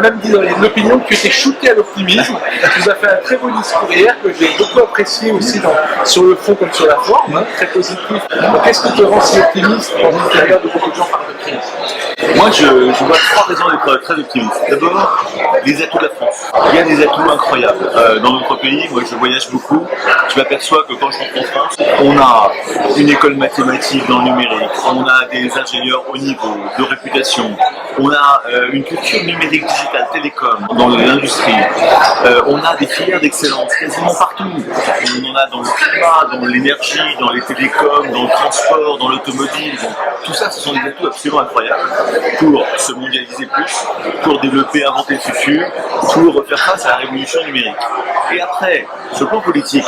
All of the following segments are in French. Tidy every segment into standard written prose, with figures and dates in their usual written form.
m'a même dit dans l'opinion que tu étais shooté à l'optimisme. Tu nous as fait un très beau discours hier que j'ai beaucoup apprécié aussi sur le fond comme sur la forme, hein, très positif. Qu'est-ce qui te rend si optimiste dans une période où beaucoup de gens parlent de crise? Moi, je vois trois raisons d'être très optimiste. D'abord, les atouts de la France. Il y a des atouts incroyables. Dans notre pays, moi je voyage beaucoup, je m'aperçois que quand je rentre en France, on a une école mathématique dans le numérique, on a des ingénieurs haut niveau, de réputation, on a une culture numérique digitale, télécom, dans l'industrie, on a des filières d'excellence quasiment partout. On en a dans le climat, dans l'énergie, dans les télécoms, dans le transport, dans l'automobile. Bon, tout ça, ce sont des atouts absolument incroyables pour se mondialiser plus, pour développer, inventer le futur, pour faire face à la révolution numérique. Et après, sur le plan politique,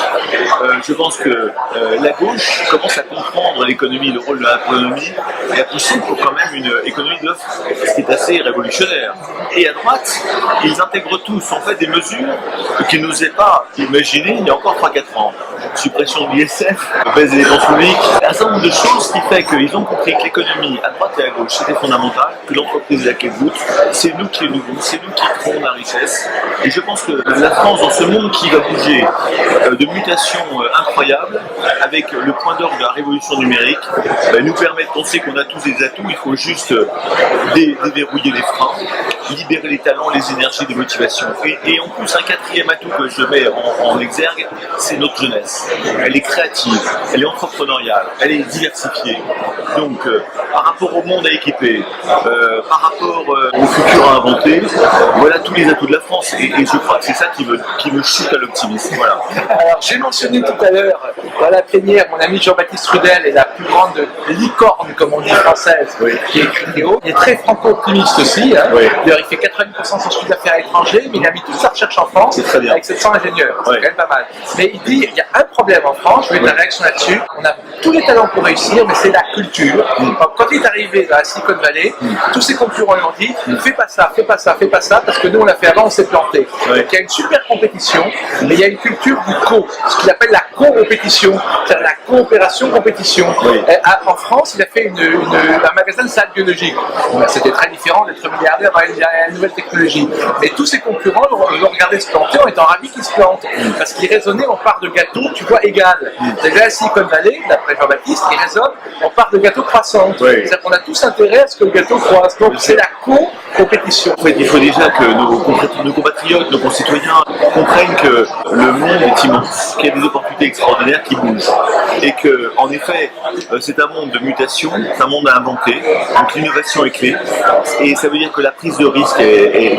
je pense que la gauche commence à comprendre l'économie, le rôle de l'économie, et à pousser pour quand même une économie de l'offre, ce qui est assez révolutionnaire. Et à droite, ils intègrent tous en fait des mesures qu'ils n'osaient pas imaginer il y a encore 3-4 ans. Suppression de l'ISF, baisse des dépenses publiques, un certain nombre de choses qui fait qu'ils ont compris que l'économie à droite et à gauche c'était fondamental, que l'entreprise est la clé de voûte, c'est nous qui nous, c'est nous qui créons la richesse. Et je pense que la France, dans ce monde qui va bouger de mutations incroyables, avec le point d'orgue de la révolution numérique, nous permet de penser qu'on a tous des atouts, il faut juste déverrouiller les freins, libérer les talents, les énergies, les motivations. Et en plus, un quatrième atout que je mets en exergue, c'est notre jeunesse. Elle est créative, elle est entrepreneuriale, elle est diversifiée. Donc, par rapport au monde à équiper, par rapport au futur à inventer, voilà tous les atouts de la France. Et je crois que c'est ça qui me chute à l'optimisme. Voilà. Alors, j'ai mentionné tout à l'heure, dans la plénière, mon ami Jean-Baptiste Rudel est la plus grande licorne, comme on dit française, oui, qui est Criteo. Il est très franco-optimiste aussi. Hein. Oui. D'ailleurs, il fait 80% de son chiffre d'affaires à l'étranger, mais il a mis toute sa recherche en France avec 700 ingénieurs. C'est quand même pas mal. Mais il dit il y a un problème en France, je veux ta réaction là-dessus. On a tous les talents pour réussir, mais c'est la culture. Quand il est arrivé dans la Silicon Valley, tous ses concurrents lui ont dit fais pas ça, fais pas ça, fais pas ça, parce que nous on l'a fait avant, on s'est planté. Donc il y a une super compétition, mais il y a une culture du ce qu'il appelle la co-compétition, c'est-à-dire la coopération-compétition. En France, il a fait un magasin de salles biologiques. C'était très différent d'être milliardaire dans la nouvelle technologie. Mais tous ses concurrents l'ont regardé se planter en étant ravis qu'il se plante. Parce qu'il raisonnait en part de gâteau, tu vois, égal. Déjà, à Silicon Valley, d'après Jean-Baptiste, il raisonne en part de gâteau croissante. C'est-à-dire qu'on a tous intérêt à ce que le gâteau croisse. Donc c'est la compétition. En fait, il faut déjà que nos compatriotes, nos concitoyens comprennent que le monde est immense, qu'il y a des opportunités extraordinaires qui bougent. Et que, en effet, c'est un monde de mutation, c'est un monde à inventer. Donc l'innovation est clé. Et ça veut dire que la prise de risque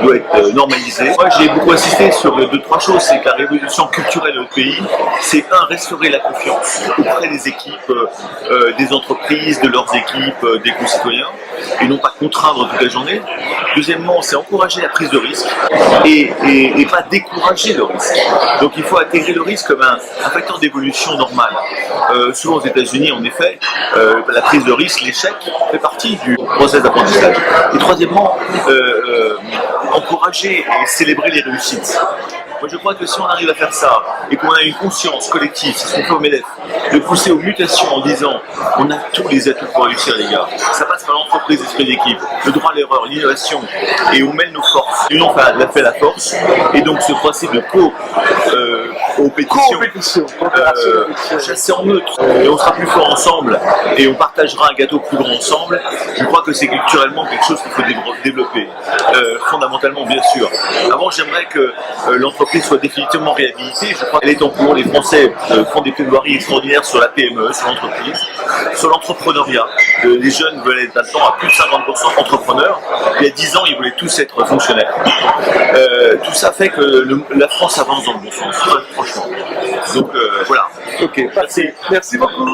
doit être normalisée. Moi, j'ai beaucoup insisté sur 2-3 choses. C'est que la révolution culturelle de notre pays, c'est restaurer la confiance auprès des équipes, des entreprises, de leurs équipes, des concitoyens, et non pas contraindre toute la journée. Deuxièmement, c'est encourager la prise de risque et pas décourager le risque. Donc il faut intégrer le risque comme un facteur d'évolution normal. Souvent aux États-Unis, en effet, la prise de risque, l'échec, fait partie du processus d'apprentissage. Et troisièmement, encourager et célébrer les réussites. Moi, je crois que si on arrive à faire ça et qu'on a une conscience collective, c'est ce qu'on fait au MEDEF, de pousser aux mutations en disant on a tous les atouts pour réussir, les gars. Ça passe par l'entreprise, l'esprit d'équipe, le droit à l'erreur, l'innovation, et on mêle nos forces. L'union fait la force, et donc ce principe de compétition, chasser en meute, et on sera plus fort ensemble, et on partagera un gâteau plus grand ensemble. Je crois que c'est culturellement quelque chose qu'il faut développer, fondamentalement bien sûr. Avant, j'aimerais que l'entreprise soit définitivement réhabilitée. Je crois qu'elle est en cours. Les Français font des plaidoiries extraordinaires sur la PME, sur l'entreprise, sur l'entrepreneuriat. Les jeunes veulent être maintenant à plus de 50% entrepreneurs. Il y a 10 ans, ils voulaient tous être fonctionnaires. Tout ça fait que la France avance dans le bon sens, franchement. Donc voilà. Ok, merci beaucoup.